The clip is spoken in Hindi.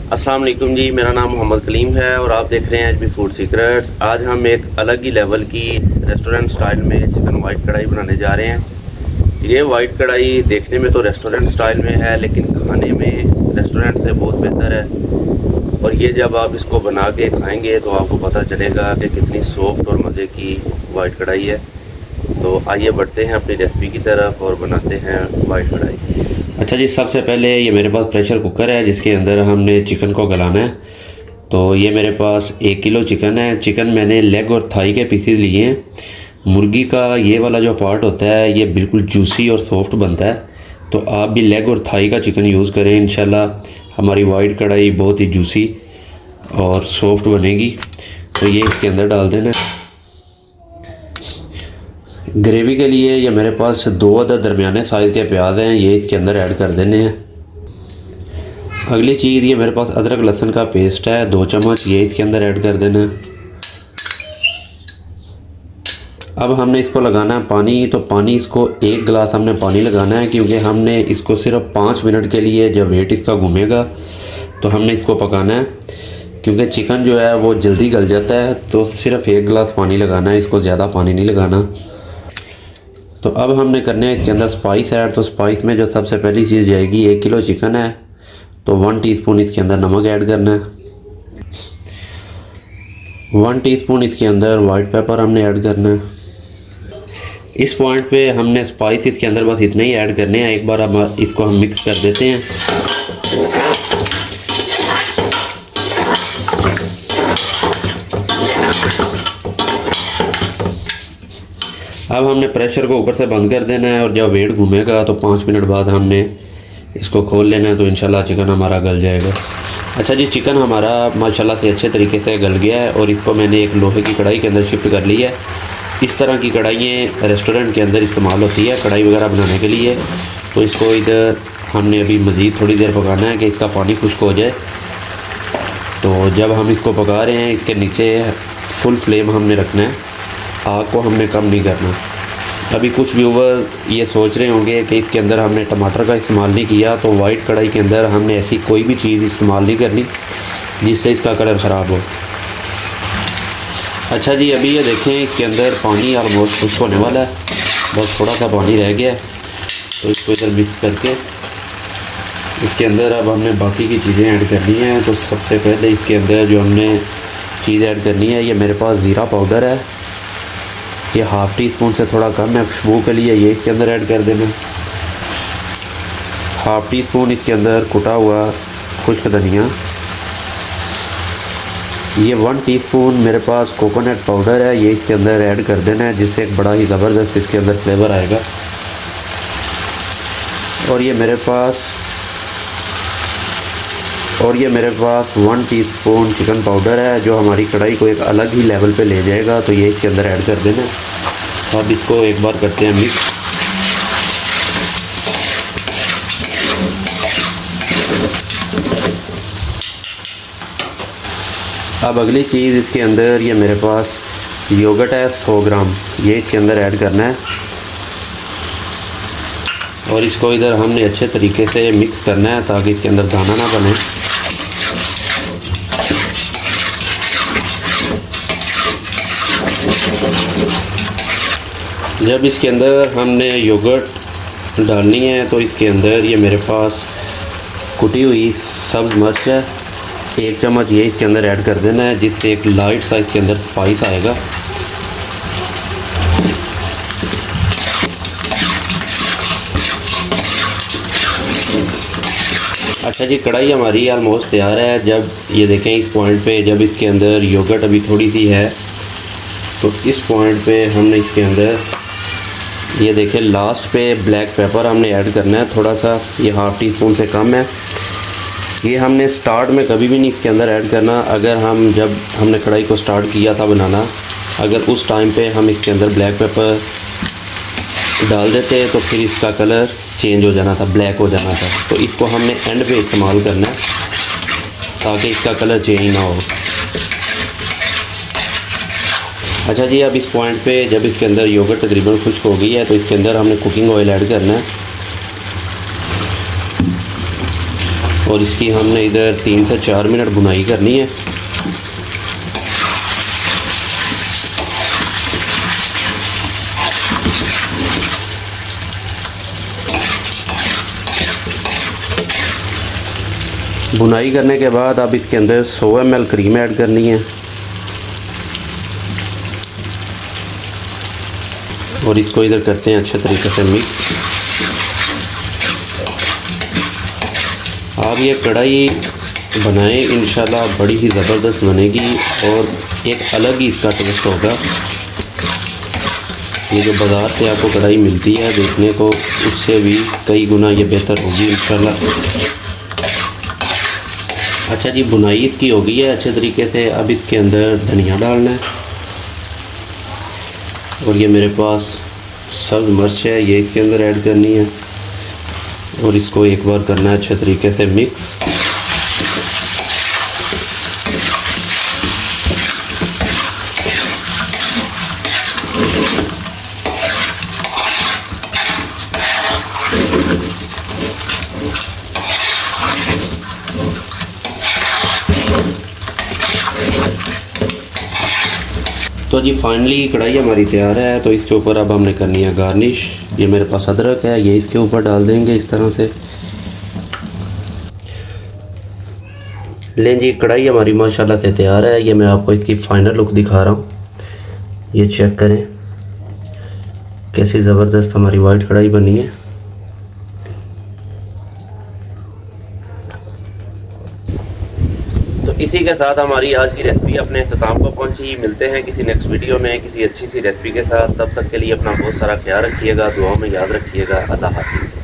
अस्सलाम वालेकुम जी, मेरा नाम मोहम्मद कलीम है और आप देख रहे हैं एचबी फूड सीक्रेट्स। आज हम एक अलग ही लेवल की रेस्टोरेंट स्टाइल में चिकन वाइट कढ़ाई बनाने जा रहे हैं। ये वाइट कढ़ाई देखने में तो रेस्टोरेंट स्टाइल में है, लेकिन खाने में रेस्टोरेंट से बहुत बेहतर है। और ये जब आप इसको बना के खाएंगे तो आपको पता चलेगा कि कितनी सॉफ्ट और मज़े की वाइट कढ़ाई है। तो आइए बढ़ते हैं अपनी रेसिपी की तरफ और बनाते हैं वाइट कढ़ाई। अच्छा जी, सबसे पहले ये मेरे पास प्रेशर कुकर है जिसके अंदर हमने चिकन को गलाना है। तो ये मेरे पास 1 किलो चिकन है। चिकन मैंने लेग और थाई के पीसेस लिए हैं। मुर्गी का ये वाला जो पार्ट होता है ये बिल्कुल जूसी और सॉफ्ट बनता है, तो आप भी लेग और थाई का चिकन यूज़ करें। इंशाल्लाह हमारी वाइट कढ़ाई बहुत ही जूसी और सॉफ्ट बनेगी। तो ये इसके अंदर डाल देना। ग्रेवी के लिए ये मेरे पास 2 अदद दरमियाने साइज़ के प्याज हैं, ये इसके अंदर ऐड कर देने हैं। अगली चीज़, ये मेरे पास अदरक लहसुन का पेस्ट है 2 चम्मच, ये इसके अंदर ऐड कर देना है। अब हमने इसको लगाना है पानी। तो पानी, इसको 1 गिलास हमने पानी लगाना है, क्योंकि हमने इसको सिर्फ 5 मिनट के लिए, जब वेट इसका घूमेगा तो हमने इसको पकाना है। क्योंकि चिकन जो है वो जल्दी गल जाता है, तो सिर्फ 1 गिलास पानी लगाना है, इसको ज़्यादा पानी नहीं लगाना। तो अब हमने करने हैं इसके अंदर स्पाइस ऐड। तो स्पाइस में जो सबसे पहली चीज़ जाएगी, 1 किलो चिकन है तो 1 टीस्पून इसके अंदर नमक ऐड करना है। 1 टीस्पून इसके अंदर वाइट पेपर हमने ऐड करना है। इस पॉइंट पे हमने स्पाइस इसके अंदर बस इतने ही ऐड करने हैं। एक बार अब इसको हम मिक्स कर देते हैं। अब हमने प्रेशर को ऊपर से बंद कर देना है और जब वेट घूमेगा तो 5 मिनट बाद हमने इसको खोल लेना है, तो इंशाल्लाह चिकन हमारा गल जाएगा। अच्छा जी, चिकन हमारा माशाल्लाह से अच्छे तरीके से गल गया है और इसको मैंने एक लोहे की कढ़ाई के अंदर शिफ्ट कर लिया है। इस तरह की कढ़ाइयाँ रेस्टोरेंट के अंदर इस्तेमाल होती है कढ़ाई वगैरह बनाने के लिए। तो इसको इधर हमने अभी मज़ीद थोड़ी देर पकाना है कि इसका पानी खुश्क हो जाए। तो जब हम इसको पका रहे हैं, इसके नीचे फुल फ्लेम हमने रखना है, आग को हमने कम नहीं करना। अभी कुछ व्यूवर ये सोच रहे होंगे कि इसके अंदर हमने टमाटर का इस्तेमाल नहीं किया। तो वाइट कढ़ाई के अंदर हमने ऐसी कोई भी चीज़ इस्तेमाल नहीं करनी जिससे इसका कलर ख़राब हो। अच्छा जी, अभी ये देखें इसके अंदर पानी ऑलमोस्ट खुश्क होने वाला है, बस थोड़ा सा पानी रह गया है। तो इसको इधर मिक्स करके इसके अंदर अब हमने बाकी की चीज़ें ऐड करनी हैं। तो सबसे पहले इसके अंदर जो हमने चीज़ ऐड करनी है, ये मेरे पास ज़ीरा पाउडर है, ये ½ टीस्पून से थोड़ा कम है खुशबू के लिए, ये इसके अंदर ऐड कर देना। ½ टीस्पून इसके अंदर कुटा हुआ खुश्क धनिया। ये 1 टीस्पून मेरे पास कोकोनट पाउडर है, ये इसके अंदर ऐड कर देना है, जिससे एक बड़ा ही ज़बरदस्त इसके अंदर फ्लेवर आएगा। और ये मेरे पास 1 टीस्पून चिकन पाउडर है, जो हमारी कढ़ाई को एक अलग ही लेवल पे ले जाएगा। तो ये इसके अंदर ऐड कर देना। अब इसको एक बार करते हैं मिक्स। अब अगली चीज़ इसके अंदर, ये मेरे पास योगर्ट है 100 ग्राम, ये इसके अंदर ऐड करना है और इसको इधर हमने अच्छे तरीके से मिक्स करना है ताकि इसके अंदर दाना ना बने। जब इसके अंदर हमने योगर्ट डालनी है तो इसके अंदर ये मेरे पास कुटी हुई सब्ज़ मिर्च है 1 चम्मच, ये इसके अंदर ऐड कर देना है, जिससे एक लाइट सा इसके अंदर स्पाइस आएगा। अच्छा जी, कढ़ाई हमारी ऑलमोस्ट तैयार है। जब ये देखें इस पॉइंट पे, जब इसके अंदर योगर्ट अभी थोड़ी सी है, तो इस पॉइंट पे हमने इसके अंदर ये देखें लास्ट पे ब्लैक पेपर हमने ऐड करना है थोड़ा सा, ये ½ टीस्पून से कम है। ये हमने स्टार्ट में कभी भी नहीं इसके अंदर ऐड करना। अगर जब हमने कढ़ाई को स्टार्ट किया था बनाना, अगर उस टाइम पे हम इसके अंदर ब्लैक पेपर डाल देते तो फिर इसका कलर चेंज हो जाना था, ब्लैक हो जाना था। तो इसको हमने एंड पे इस्तेमाल करना है ताकि इसका कलर चेंज ना हो। अच्छा जी, अब इस पॉइंट पे जब इसके अंदर योगर्ट तकरीबन खुश्क हो गई है, तो इसके अंदर हमने कुकिंग ऑयल ऐड करना है और इसकी हमने इधर 3 से 4 मिनट भुनाई करनी है। भुनाई करने के बाद अब इसके अंदर 100 ml क्रीम ऐड करनी है और इसको इधर करते हैं अच्छे तरीके से मिक्स। आप ये कढ़ाई बनाएं, इंशाल्लाह बड़ी ही ज़बरदस्त बनेगी और एक अलग ही इसका टेस्ट होगा। ये जो बाज़ार से आपको कढ़ाई मिलती है देखने को, उससे भी कई गुना ये बेहतर होगी इंशाल्लाह। अच्छा जी, बुनाई इसकी हो गई है अच्छे तरीके से। अब इसके अंदर धनिया डालना है और ये मेरे पास सब्ज़ मिर्च है, ये इसके अंदर ऐड करनी है और इसको एक बार करना है अच्छे तरीके से मिक्स। तो जी फाइनली कढ़ाई हमारी तैयार है। तो इसके ऊपर अब हमने करनी है गार्निश। ये मेरे पास अदरक है, ये इसके ऊपर डाल देंगे इस तरह से। लें जी, कढ़ाई हमारी माशाल्लाह से तैयार है। ये मैं आपको इसकी फ़ाइनल लुक दिखा रहा हूँ, ये चेक करें कैसी ज़बरदस्त हमारी वाइट कढ़ाई बनी है। तो इसी के साथ हमारी आज की रेसिपी अपने इख्तिताम को पहुंची। मिलते हैं किसी नेक्स्ट वीडियो में किसी अच्छी सी रेसिपी के साथ। तब तक के लिए अपना बहुत सारा ख्याल रखिएगा, दुआओं में याद रखिएगा। अल्लाह हाफ़िज़।